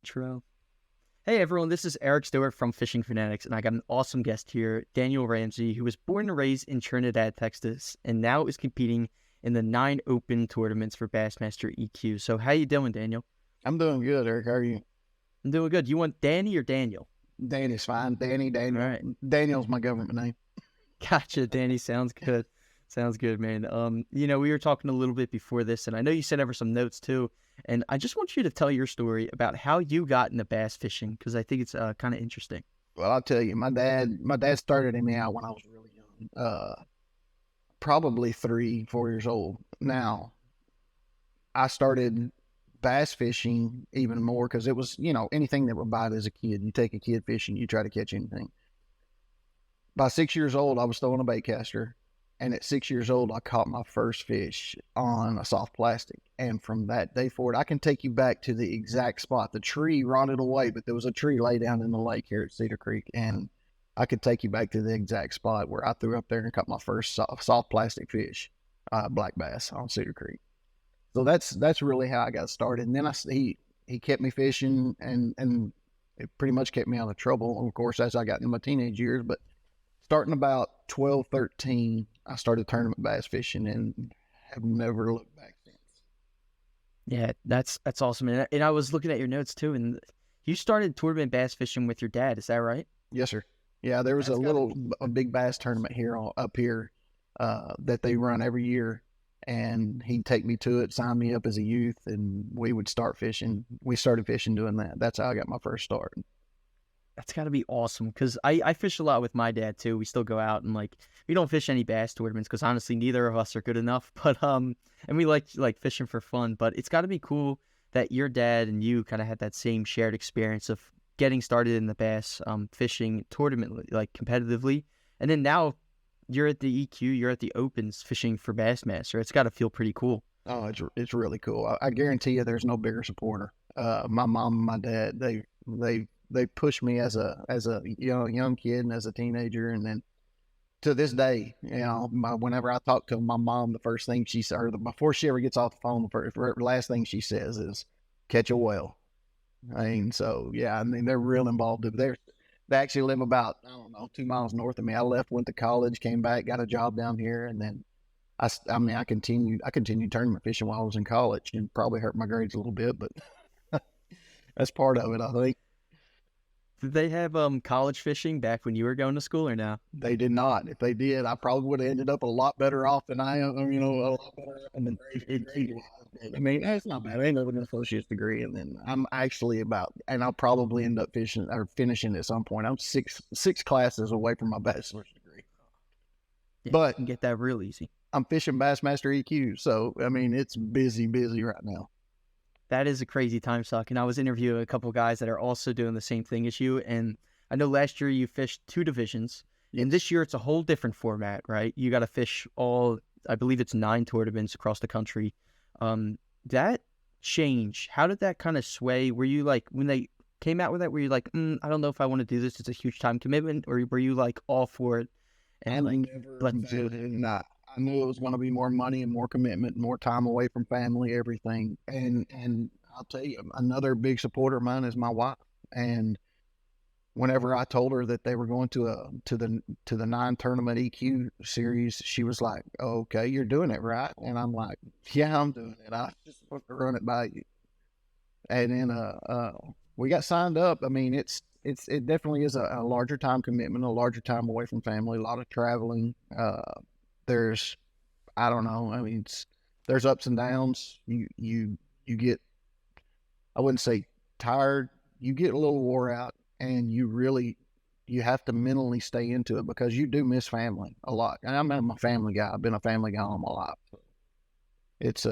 True. Hey everyone, this is Eric Stewart from Fishing Fanatics, and I got an awesome guest here, Daniel Ramsey, who was born and raised in Trinidad, Texas, and now is competing in the 9 open tournaments for Bassmaster EQ. So how you doing, Daniel? I'm doing good, Eric. How are you? I'm doing good. You want Danny or Daniel? Danny's fine. Daniel. All right. Daniel's my government name. Gotcha, Danny. Sounds good. Sounds good, man. We were talking a little bit before this, and I know you sent over some notes too. And I just want you to tell your story about how you got into bass fishing, because I think it's kind of interesting. Well, I'll tell you, my dad started me out when I was really young, probably 3, 4 years old. Now, I started bass fishing even more because it was, anything that would bite as a kid. You take a kid fishing, you try to catch anything. By 6 years old, I was throwing a bait caster. And at 6 years old, I caught my first fish on a soft plastic. And from that day forward, I can take you back to the exact spot. The tree rotted away, but there was a tree laid down in the lake here at Cedar Creek. And I could take you back to the exact spot where I threw up there and caught my first soft plastic fish, black bass on Cedar Creek. So that's really how I got started. And then he kept me fishing, and it pretty much kept me out of trouble, of course, as I got into my teenage years. But starting about 12, 13, I started tournament bass fishing and have never looked back since. Yeah, that's awesome. And I was looking at your notes too, and you started tournament bass fishing with your dad. Is that right? Yes, sir. Yeah, there was a big bass tournament up here that they run every year, and he'd take me to it, sign me up as a youth, and we would start fishing. We started fishing doing that. That's how I got my first start. That's got to be awesome, because I fish a lot with my dad too. We still go out and we don't fish any bass tournaments because honestly neither of us are good enough. But and we like fishing for fun. But it's got to be cool that your dad and you kind of had that same shared experience of getting started in the bass fishing tournament competitively, and then now you're at the EQ, you're at the Opens fishing for Bassmaster. It's got to feel pretty cool. Oh, it's really cool. I guarantee you, there's no bigger supporter. My mom and my dad, they pushed me as a young kid and as a teenager, and then to this day, whenever I talk to my mom, the first thing she says, or before she ever gets off the phone, the last thing she says is catch a whale. So yeah, they're real involved. They actually live about 2 miles north of me. I left, went to college, came back, got a job down here, and then I continued tournament fishing while I was in college, and probably hurt my grades a little bit, but that's part of it, I think. Did they have college fishing back when you were going to school or no? They did not. If they did, I probably would have ended up a lot better off than I am. A lot better off in the grade. That's not bad. I ended up with an associate's degree, and then I'm actually and I'll probably end up finishing at some point. I'm six classes away from my bachelor's degree. Yeah, but you can get that real easy. I'm fishing Bassmaster EQ, so it's busy right now. That is a crazy time suck. And I was interviewing a couple guys that are also doing the same thing as you. And I know last year you fished 2 divisions. And this year it's a whole different format, right? You got to fish I believe it's 9 tournaments across the country. That change, how did that kind of sway? Were you when they came out with that, were you I don't know if I want to do this, it's a huge time commitment? Or were you all for it? And I knew it was going to be more money and more commitment, more time away from family, everything. And I'll tell you, another big supporter of mine is my wife. And whenever I told her that they were going to the 9 tournament EQ series, she was like, oh, "Okay, you're doing it, right?" And I'm like, "Yeah, I'm doing it. I just supposed to run it by you." And then we got signed up. It definitely is a larger time commitment, a larger time away from family, a lot of traveling. There's, I don't know. There's ups and downs. You get, I wouldn't say tired. You get a little wore out, and you have to mentally stay into it because you do miss family a lot. And I'm a family guy. I've been a family guy all my life. It's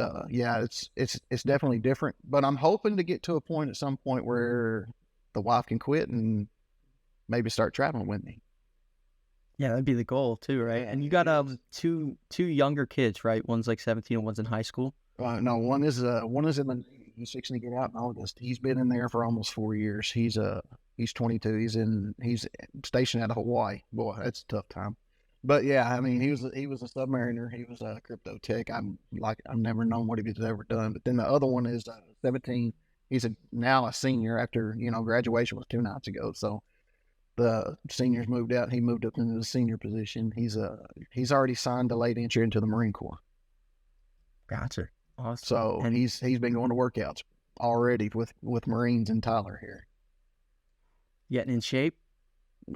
definitely different, but I'm hoping to get to a point at some point where the wife can quit and maybe start traveling with me. Yeah, that'd be the goal too, right? And you got two younger kids, right? One's 17 and one's in high school. No, one is in the he's fixing to get out in August. He's been in there for almost 4 years. He's 22. He's stationed out of Hawaii. Boy, that's a tough time. But yeah, he was a submariner. He was a crypto tech. I've never known what he was ever done. But then the other one is 17. he's now a senior after, graduation was 2 nights ago. So the seniors moved out. He moved up into the senior position. He's already signed a late entry into the Marine Corps. Gotcha. Awesome. So And he's been going to workouts already with Marines and Tyler here. getting in shape.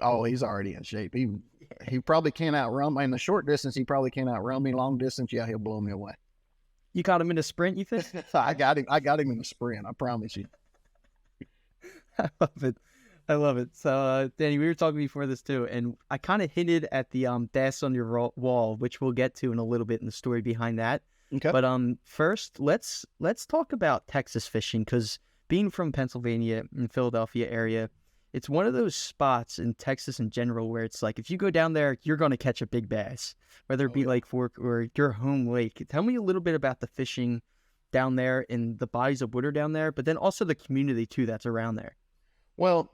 Oh, he's already in shape. He probably can't outrun me in the short distance. He probably can't outrun me. Long distance, yeah, he'll blow me away. You got him in a sprint, you think? I got him in the sprint. I promise you. I love it. I love it. So, Danny, we were talking before this too, and I kind of hinted at the dash on your wall, which we'll get to in a little bit in the story behind that. Okay. But first, let's talk about Texas fishing, because being from Pennsylvania and Philadelphia area, it's one of those spots in Texas in general where it's like if you go down there, you're going to catch a big bass, whether it be Lake Fork or your home lake. Tell me a little bit about the fishing down there and the bodies of water down there, but then also the community too that's around there. Well,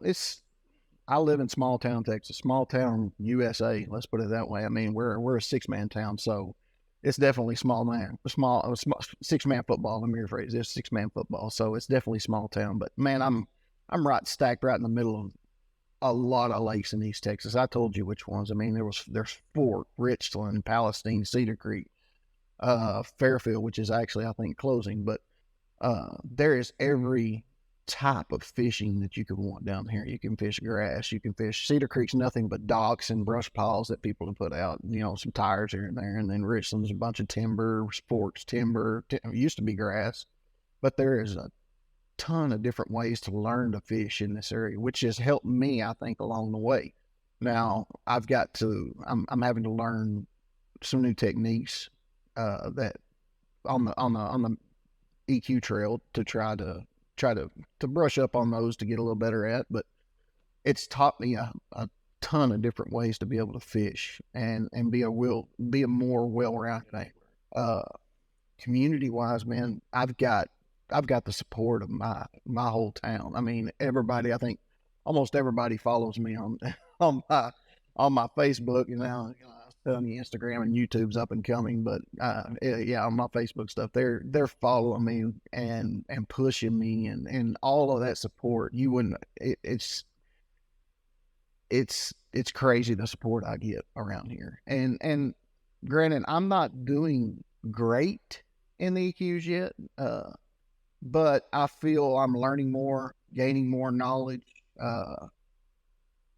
I live in small town Texas, small town USA. Let's put it that way. I mean, we're a 6-man town, so it's definitely small 6-man football. Let me rephrase this: 6-man football. So it's definitely small town. But man, I'm stacked right in the middle of a lot of lakes in East Texas. I told you which ones. I mean, there's Fort, Richland, Palestine, Cedar Creek, Fairfield, which is actually I think closing, but there is every type of fishing that you could want down here. You can fish grass, you can fish. Cedar Creek's nothing but docks and brush piles that people have put out, some tires here and there. And then Richland's a bunch of timber, sports timber, it used to be grass, but there is a ton of different ways to learn to fish in this area, which has helped me, I think, along the way. Now I'm having to learn some new techniques, that on the EQ trail to try to brush up on those to get a little better at, but it's taught me a ton of different ways to be able to fish and be a more well-rounded angler. Community wise, man, I've got the support of my whole town. I mean, I think almost everybody follows me on my Facebook, telling you Instagram and YouTube's up and coming, but yeah, on my Facebook stuff, they're following me and pushing me and all of that support. It's crazy the support I get around here. And granted, I'm not doing great in the EQs yet, but I feel I'm learning more, gaining more knowledge,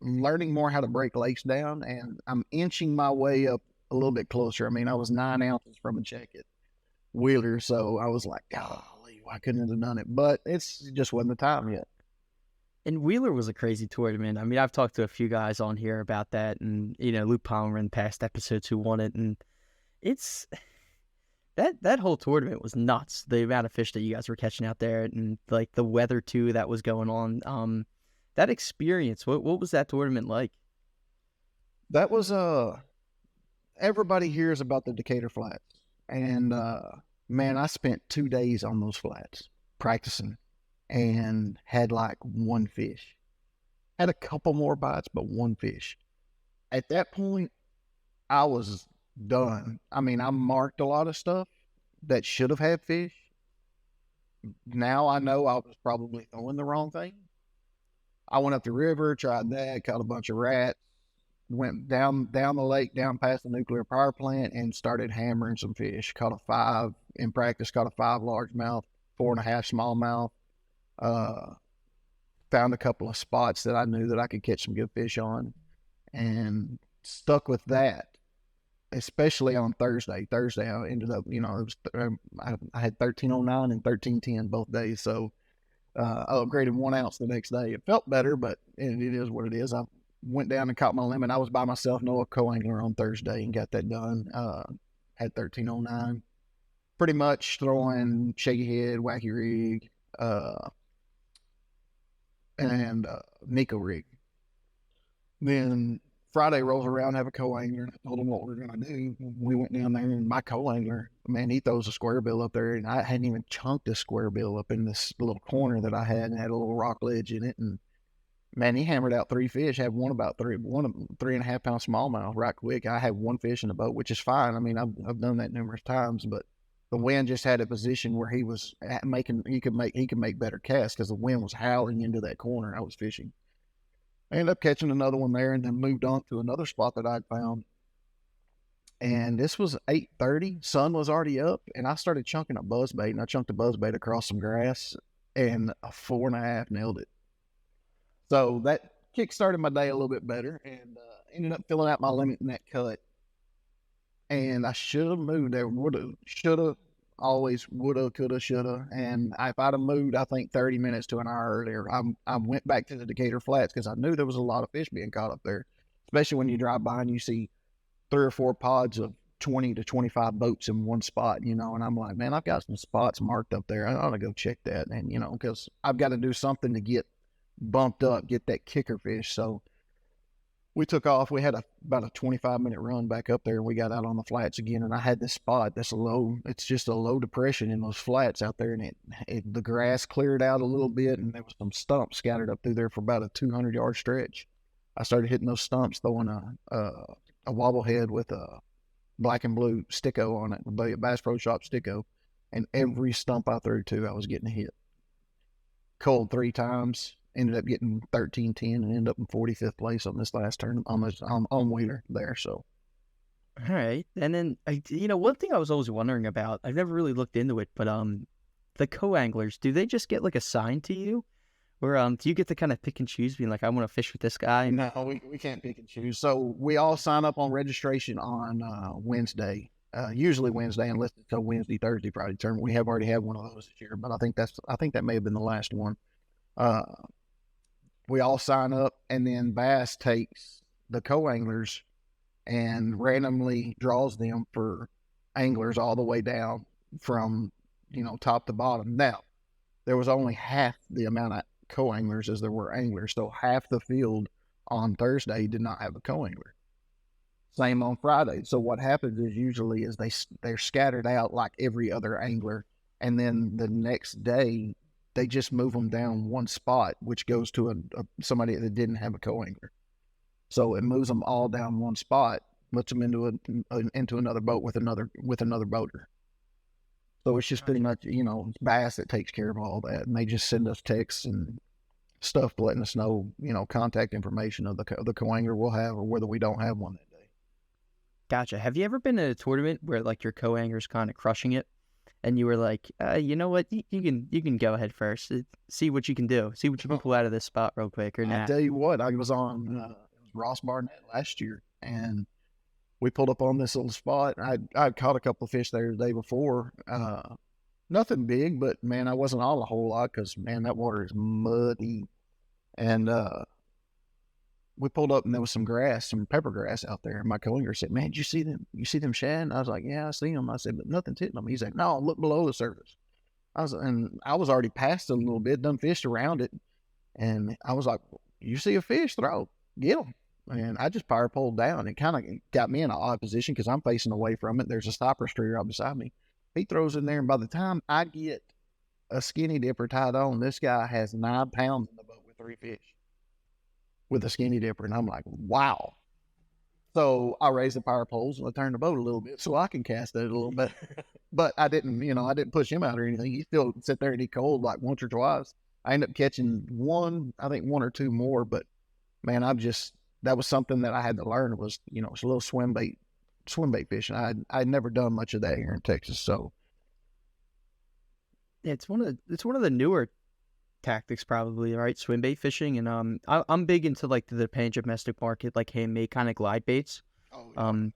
learning more how to break lakes down, and I'm inching my way up a little bit closer. I mean, I was 9 ounces from a check at Wheeler, so I was like, golly, why couldn't have done it? But it's just wasn't the time yet. And Wheeler was a crazy tournament. I mean, I've talked to a few guys on here about that, and Luke Palmer in past episodes who won it, and it's that whole tournament was nuts. The amount of fish that you guys were catching out there, and like the weather too that was going on. That experience, what was that tournament like? That was everybody hears about the Decatur Flats, and man, I spent 2 days on those flats practicing, and had like one fish. Had a couple more bites, but one fish. At that point, I was done. I mean, I marked a lot of stuff that should have had fish. Now I know I was probably throwing the wrong thing. I went up the river, tried that, caught a bunch of rats, went down the lake, down past the nuclear power plant, and started hammering some fish. Caught a 5 in practice, caught a 5 largemouth, 4.5 smallmouth. Found a couple of spots that I knew that I could catch some good fish on, and stuck with that, especially on Thursday. Thursday, I ended up, I had 1309 and 1310 both days, so I upgraded 1 ounce the next day. It felt better, but it is what it is. I went down and caught my limit. I was by myself, no co-angler on Thursday, and got that done. Had 1309. Pretty much throwing shaky head, wacky rig, and Nico rig. Then Friday rolls around, have a co-angler, and I told him what we were going to do. We went down there, and my co-angler, man, he throws a square bill up there, and I hadn't even chunked a square bill up in this little corner that I had, and had a little rock ledge in it. And man, he hammered out 3 fish, had one 3.5 pound smallmouth right quick. I had 1 fish in the boat, which is fine. I mean, I've done that numerous times, but The wind just had a position where he could make better casts because the wind was howling into that corner I was fishing. I ended up catching another one there and then moved on to another spot that I'd found. And this was 8:30, sun was already up, and I started chunking a buzzbait, and I chunked a buzzbait across some grass, and a 4.5 nailed it. So that kick-started my day a little bit better, and ended up filling out my limit in that cut. And I should have moved there. Shoulda, always woulda, coulda, shoulda. And if I'd have moved, I think 30 minutes to an hour earlier, I went back to the Decatur Flats because I knew there was a lot of fish being caught up there, especially when you drive by and you see 3 or 4 pods of 20 to 25 boats in one spot, and I'm like, man, I've got some spots marked up there. I ought to go check that. And, because I've got to do something to get bumped up, get that kicker fish. So we took off. We had about a 25-minute run back up there, and we got out on the flats again. And I had this spot that's it's just a low depression in those flats out there. And the grass cleared out a little bit, and there was some stumps scattered up through there for about a 200-yard stretch. I started hitting those stumps, throwing a wobble head with a black and blue sticko on it, a Bass Pro Shop sticko, and every stump I threw to, I was getting a hit. Culled 3 times, ended up getting 13-10, and ended up in 45th place on this last turn on Wheeler there. So, all right, and then one thing I was always wondering about, I've never really looked into it, but the co-anglers, do they just get like assigned to you? Or do you get to kind of pick and choose, being like, I want to fish with this guy? No, we can't pick and choose. So we all sign up on registration on Wednesday, usually Wednesday, unless it's a Wednesday, Thursday, Friday tournament. We have already had one of those this year, but I think that may have been the last one. We all sign up, and then Bass takes the co-anglers and randomly draws them for anglers all the way down from top to bottom. Now, there was only half the amount of co-anglers as there were anglers, so half the field on Thursday did not have a co-angler. Same on Friday. So what happens is usually is they're scattered out like every other angler, and then the next day they just move them down one spot, which goes to somebody that didn't have a co-angler. So it moves them all down one spot, puts them into another boat with another boater. So it's just pretty much, Bass that takes care of all that. And they just send us texts and stuff letting us know, contact information of the co-angler we'll have or whether we don't have one that day. Gotcha. Have you ever been in a tournament where like your co-angler's kind of crushing it and you were like, you know what, you can go ahead first. See what you can do. See what you can pull out of this spot real quick or not. I'll tell you what, I was on Ross Barnett last year, and we pulled up on this little spot. I'd caught a couple of fish there the day before. Nothing big, but man, I wasn't on a whole lot because man, that water is muddy. And we pulled up and there was some pepper grass out there. And my co-angler said, "Man, did you see them? You see them shad?" And I was like, "Yeah, I see them." I said, "But nothing's hitting them." He's like, "No, look below the surface." I was already past it a little bit, done fished around it, and I was like, "You see a fish? Throw, get them." And I just power pulled down. It kind of got me in an odd position because I'm facing away from it. There's a stopper street right beside me. He throws in there, and by the time I get a skinny dipper tied on, this guy has 9 pounds in the boat with 3 fish with a skinny dipper. And I'm like, wow. So I raised the power poles and I turned the boat a little bit so I can cast it a little bit. But I didn't push him out or anything. He still sit there and he cold like once or twice. I ended up catching one or two more, but man, that was something that I had to learn was, it's a little swim bait fishing. I'd never done much of that here in Texas. So yeah, it's one of the newer tactics probably, right? Swim bait fishing. And I'm big into like the Japan domestic market, like handmade kind of glide baits. Oh, yeah.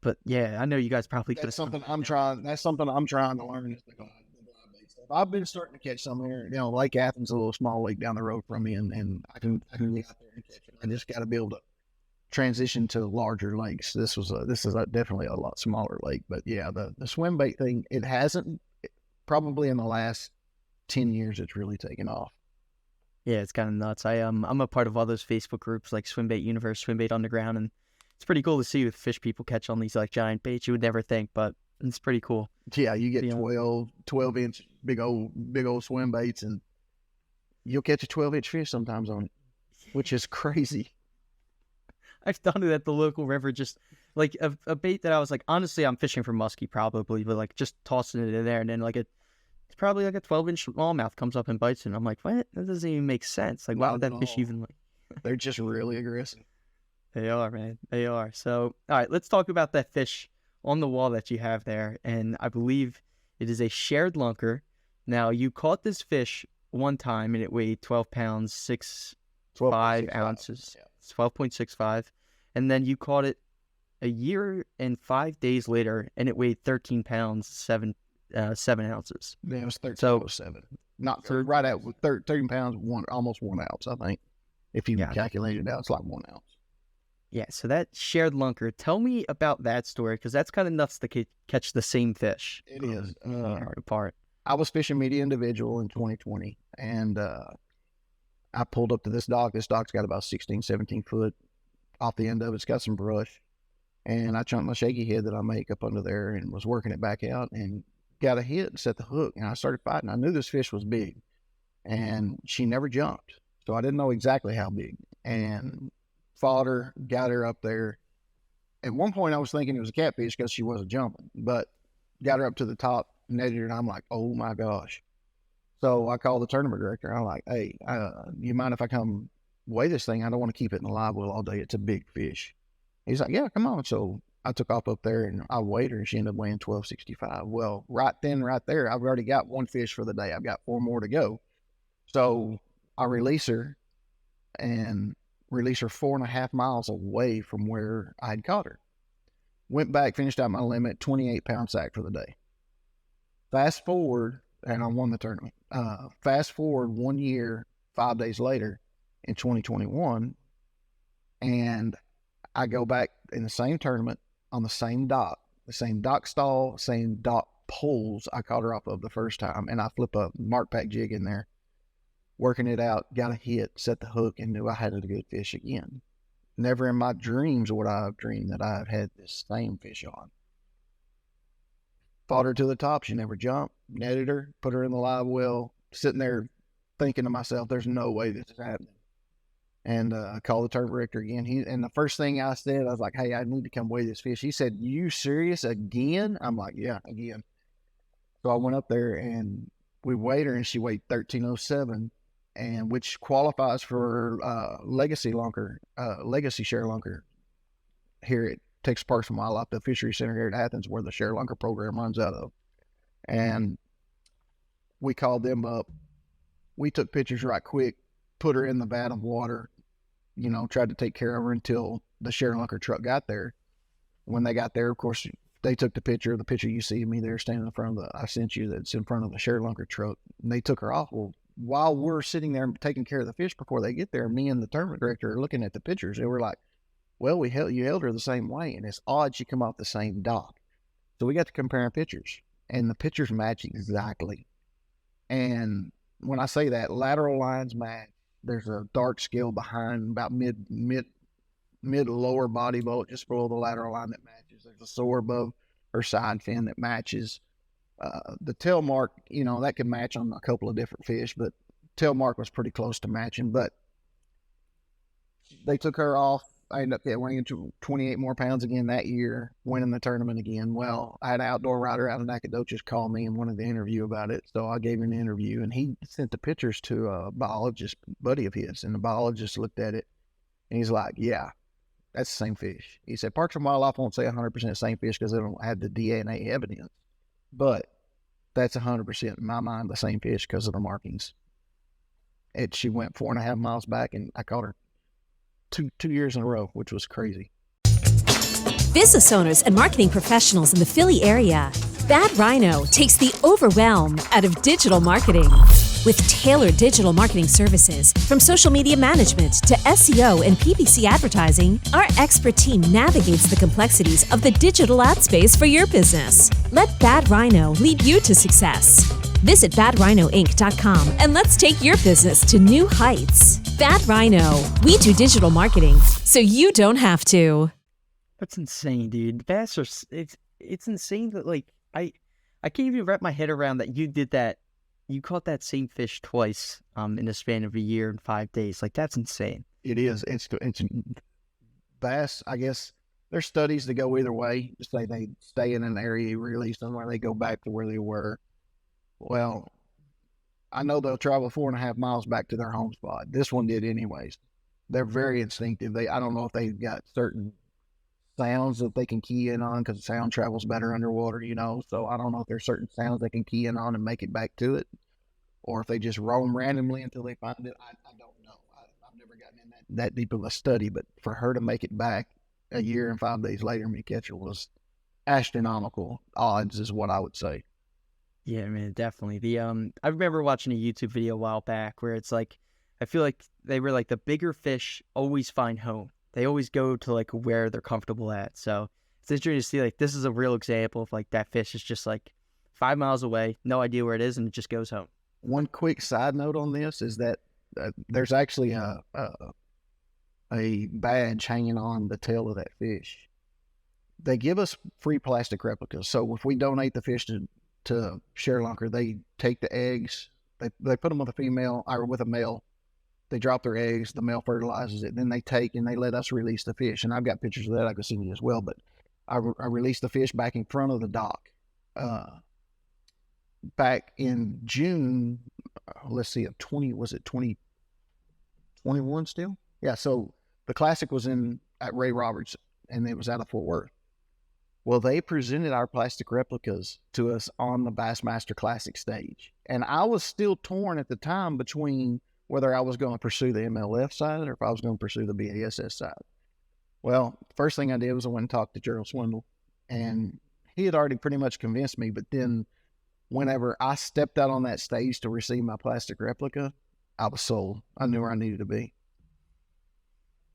But yeah, I know you guys probably could. That's something I'm trying to learn is the glide bait stuff. I've been starting to catch some here. Lake Athens, a little small lake down the road from me, and I can get out there and catch it. I just got to be able to transition to larger lakes. This is definitely a lot smaller lake, but yeah, the swim bait thing, it hasn't probably in the last 10 years it's really taken off. Yeah, it's kind of nuts. I'm a part of all those Facebook groups like Swim Bait Universe, Swim Bait Underground, and it's pretty cool to see with fish people catch on these like giant baits you would never think, but it's pretty cool. Yeah, you get 12-inch big old swim baits, and you'll catch a 12-inch fish sometimes on it, which is crazy. I've done it at the local river, just like a bait that I was like, honestly, I'm fishing for muskie probably, but like just tossing it in there, and then like it's probably like a 12-inch smallmouth comes up and bites it. And I'm like, what? That doesn't even make sense. Like, why Not would at that fish all. even like? They're just really aggressive. They are, man. They are. So, all right, let's talk about that fish on the wall that you have there. And I believe it is a shared lunker. Now, you caught this fish one time and it weighed 12 pounds, 5 ounces. Yeah. It's 12.65. And then you caught it a year and 5 days later and it weighed 13 pounds, 7 ounces. Yeah, it was 13.07. So, Not so right at 13 pounds, almost 1 ounce, I think. If you calculate it out, it's like 1 ounce. yeah, so that shared lunker, tell me about that story, because that's kind of nuts to catch the same fish. It is. Apart. I was fishing media individual in 2020, and I pulled up to this dock. This dock's got about 16, 17 foot off the end of it. It's got some brush, and I chunked my shaky head that I make up under there and was working it back out and got a hit and set the hook, and I started fighting. I knew this fish was big, and she never jumped, so I didn't know exactly how big, and fought her, got her up there. At one point, I was thinking it was a catfish because she wasn't jumping, but got her up to the top, netted her, and I'm like, oh my gosh. So I called the tournament director. I'm like, hey, you mind if I come weigh this thing? I don't want to keep it in the live well all day. It's a big fish. He's like, yeah, come on. So I took off up there and I weighed her, and she ended up weighing 1265. Well, right then, right there, I've already got one fish for the day. I've got 4 more to go. So I release her and release her 4.5 miles away from where I had caught her. Went back, finished out my limit, 28-pound sack for the day. Fast forward, and I won the tournament. Fast forward 1 year, 5 days later in 2021, and I go back in the same tournament on the same dock stall, same dock poles I caught her off of the first time, and I flip a mark pack jig in there, working it out, got a hit, set the hook, and knew I had a good fish again. Never in my dreams would I have dreamed that I've had this same fish on. Fought her to the top. She never jumped. Netted her, put her in the live well, sitting there thinking to myself, there's no way this is happening. And I called the tournament director again. And the first thing I said, I was like, hey, I need to come weigh this fish. He said, you serious again? I'm like, yeah, again. So I went up there and we weighed her, and she weighed 1307. And which qualifies for legacy ShareLunker here at Texas Parks and Wildlife, the Fishery Center here at Athens, where the ShareLunker program runs out of. And we called them up. We took pictures right quick, put her in the vat of water, tried to take care of her until the ShareLunker truck got there. When they got there, of course, they took the picture you see of me there standing in front of I sent you, that's in front of the ShareLunker truck, and they took her off. Well, while we're sitting there taking care of the fish before they get there, me and the tournament director are looking at the pictures, and we're like, well, you held her the same way, and it's odd she come off the same dock. So we got to comparing pictures, and the pictures match exactly. And when I say that, lateral lines match. There's a dark scale behind about mid lower body boat, just below the lateral line that matches. There's a sore above her side fin that matches. The tail mark, that could match on a couple of different fish, but tail mark was pretty close to matching. But they took her off. I ended up weighing 28 more pounds again that year, winning the tournament again. Well, I had an outdoor writer out of Nacogdoches call me and wanted to interview about it, so I gave him an interview, and he sent the pictures to a biologist buddy of his, and the biologist looked at it, and he's like, yeah, that's the same fish. He said, Parks and Wildlife won't say 100% the same fish because they don't have the DNA evidence, but that's 100% in my mind the same fish because of the markings. She went 4.5 miles back, and I caught her two years in a row, which was crazy. Business owners and marketing professionals in the Philly area, Bad Rhino takes the overwhelm out of digital marketing. With tailored digital marketing services, from social media management to SEO and PPC advertising, our expert team navigates the complexities of the digital ad space for your business. Let Bad Rhino lead you to success. Visit badrhinoinc.com and let's take your business to new heights. Bad Rhino. We do digital marketing so you don't have to. That's insane, dude. Bass are, it's insane that, like, I can't even wrap my head around that you did that. You caught that same fish twice in the span of a year and 5 days. Like, that's insane. It is. It's bass, I guess. there's studies that go either way. Say they stay in an area you release them, or they go back to where they were. Well, I know they'll travel 4.5 miles back to their home spot. This one did anyways. They're very instinctive. I don't know if they've got certain sounds that they can key in on, because sound travels better underwater, So I don't know if there's certain sounds they can key in on and make it back to it, or if they just roam randomly until they find it. I don't know. I've never gotten in that deep of a study, but for her to make it back a year and 5 days later, me catch her, was astronomical odds, is what I would say. Yeah, man, definitely. I remember watching a YouTube video a while back where it's like, I feel like they were like, the bigger fish always find home. They always go to like where they're comfortable at. So it's interesting to see, like, this is a real example of like that fish is just like 5 miles away, no idea where it is, and it just goes home. One quick side note on this is that there's actually a badge hanging on the tail of that fish. They give us free plastic replicas. So if we donate the fish to ShareLunker, they take the eggs, they put them with a female or with a male. They drop their eggs, the male fertilizes it, then they take and they let us release the fish. And I've got pictures of that I can send you as well. But I released the fish back in front of the dock. Back in June, let's see, of 2021 still? Yeah, so the Classic was at Ray Roberts, and it was out of Fort Worth. Well, they presented our plastic replicas to us on the Bassmaster Classic stage. And I was still torn at the time between whether I was going to pursue the MLF side or if I was going to pursue the BASS side. Well, first thing I did was I went and talked to Gerald Swindle, and he had already pretty much convinced me. But then whenever I stepped out on that stage to receive my plastic replica, I was sold. I knew where I needed to be.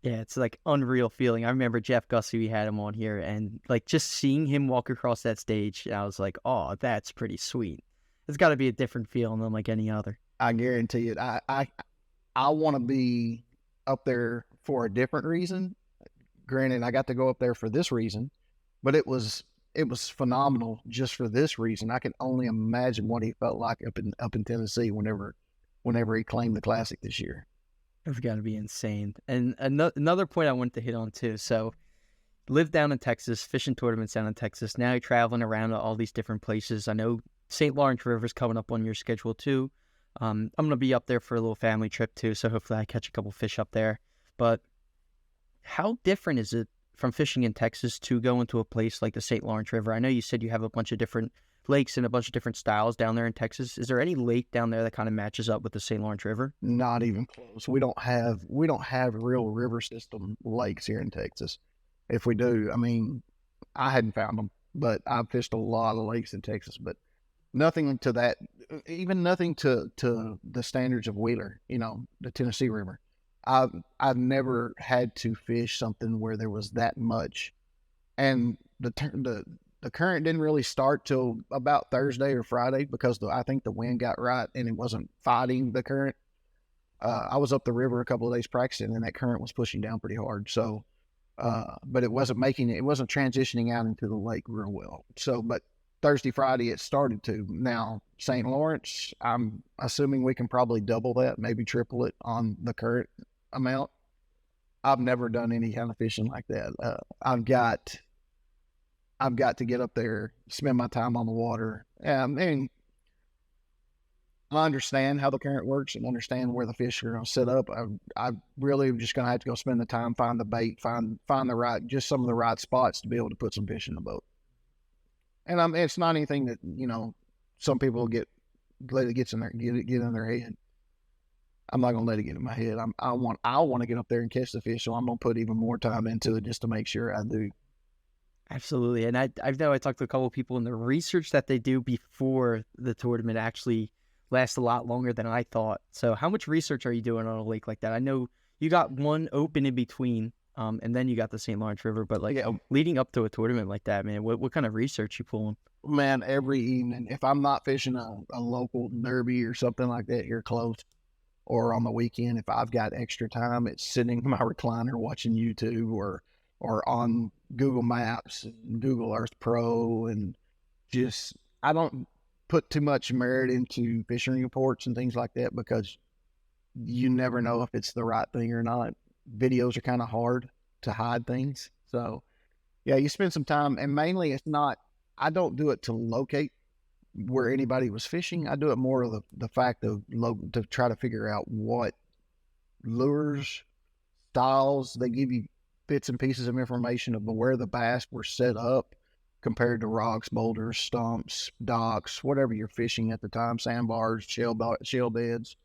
Yeah, it's like unreal feeling. I remember Jeff Gussie, we had him on here, and like just seeing him walk across that stage, I was like, oh, that's pretty sweet. It's got to be a different feeling than like any other. I guarantee it. I want to be up there for a different reason. Granted, I got to go up there for this reason, but it was phenomenal just for this reason. I can only imagine what he felt like up in Tennessee whenever he claimed the Classic this year. It's got to be insane. And another point I wanted to hit on too. So, lived down in Texas, fishing tournaments down in Texas. Now you're traveling around to all these different places. I know St. Lawrence River's coming up on your schedule too. I'm going to be up there for a little family trip too, so hopefully I catch a couple fish up there. But how different is it from fishing in Texas to going to a place like the St. Lawrence River? I know you said you have a bunch of different lakes and a bunch of different styles down there in Texas. Is there any lake down there that kind of matches up with the St. Lawrence River? Not even close. We don't have real river system lakes here in Texas. If we do, I mean, I hadn't found them, but I've fished a lot of lakes in Texas, but nothing to that, even nothing to the standards of Wheeler, the Tennessee River. I've never had to fish something where there was that much, and the current didn't really start till about Thursday or Friday, because I think the wind got right and it wasn't fighting the current. I was up the river a couple of days practicing, and that current was pushing down pretty hard. So, but it wasn't transitioning out into the lake real well. So, but Thursday, Friday, it started to. Now, St. Lawrence, I'm assuming we can probably double that, maybe triple it on the current amount. I've never done any kind of fishing like that. I've got to get up there, spend my time on the water. And I understand how the current works and understand where the fish are going to set up. I really am just going to have to go spend the time, find the bait, find some of the right spots to be able to put some fish in the boat. And it's not anything that, some people let it get in their head. I'm not going to let it get in my head. I want to get up there and catch the fish, so I'm going to put even more time into it just to make sure I do. Absolutely. And I know I talked to a couple of people, and the research that they do before the tournament actually lasts a lot longer than I thought. So how much research are you doing on a lake like that? I know you got one open in between, and then you got the St. Lawrence River, but leading up to a tournament like that, man, what kind of research you pulling? Man, every evening, if I'm not fishing a local derby or something like that here close, or on the weekend, if I've got extra time, it's sitting in my recliner watching YouTube or on Google Maps and Google Earth Pro, and just, I don't put too much merit into fishing reports and things like that, because you never know if it's the right thing or not. Videos are kind of hard to hide things. So Yeah, you spend some time, and mainly it's not, I don't do it to locate where anybody was fishing. I do it more of the fact of to try to figure out what lures, styles. They give you bits and pieces of information of where the bass were set up compared to rocks, boulders, stumps, docks, whatever you're fishing at the time, sandbars, shell beds,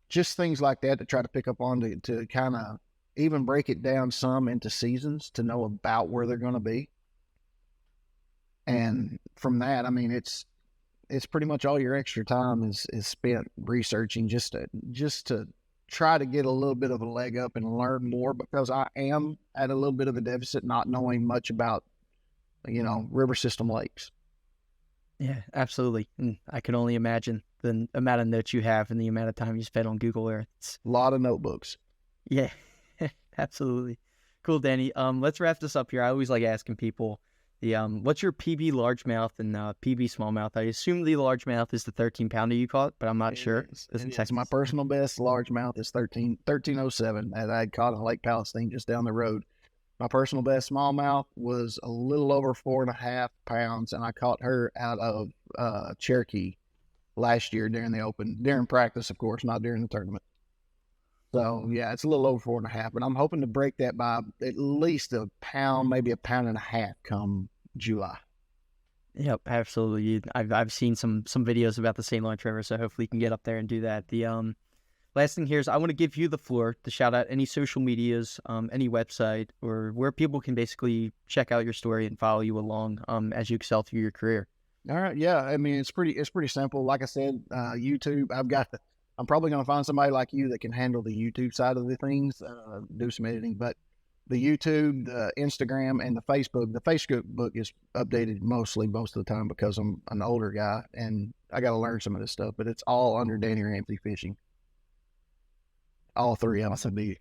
just things like that to try to pick up on to kind of even break it down some into seasons to know about where they're going to be. And from that, I mean, it's pretty much all your extra time is spent researching just to try to get a little bit of a leg up and learn more, because I am at a little bit of a deficit not knowing much about, river system lakes. Yeah, absolutely. And I can only imagine the amount of notes you have and the amount of time you spend on Google Earth. It's A lot of notebooks. Yeah, absolutely. Cool, Danny. Let's wrap this up here. I always like asking people what's your PB largemouth and PB smallmouth? I assume the largemouth is the 13-pounder you caught, but I'm not sure. It's my personal best largemouth is 1307 that I had caught in Lake Palestine just down the road. My personal best smallmouth was a little over 4.5 pounds, and I caught her out of Cherokee last year during practice, of course, not during the tournament. So yeah, it's a little over 4.5, but I'm hoping to break that by at least a pound, maybe a pound and a half come July. Yep, absolutely. I've seen some videos about the St. Lawrence River, so hopefully you can get up there and do that. The last thing here is I want to give you the floor to shout out any social medias, any website, or where people can basically check out your story and follow you along as you excel through your career. All right, yeah. I mean, it's pretty simple. Like I said, YouTube. I'm probably going to find somebody like you that can handle the YouTube side of the things, do some editing. But the YouTube, the Instagram, and the Facebook. The Facebook is updated most of the time because I'm an older guy and I got to learn some of this stuff. But it's all under Danny Ramsey Fishing. All three of us will be.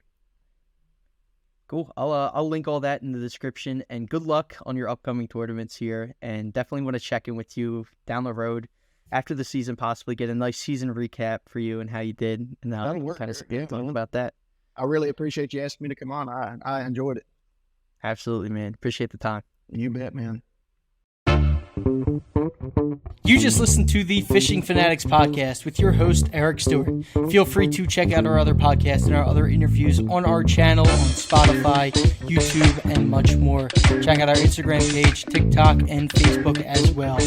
Cool. I'll link all that in the description, and good luck on your upcoming tournaments here, and definitely want to check in with you down the road after the season, possibly get a nice season recap for you and how you did, and That'll work. Kind of talk about that. I really appreciate you asking me to come on. I enjoyed it. Absolutely, man. Appreciate the time. You bet, man. You just listened to the Fishing Fanatics podcast with your host, Eric Stewart. Feel free to check out our other podcasts and our other interviews on our channel on Spotify, YouTube, and much more. Check out our Instagram page, TikTok, and Facebook as well.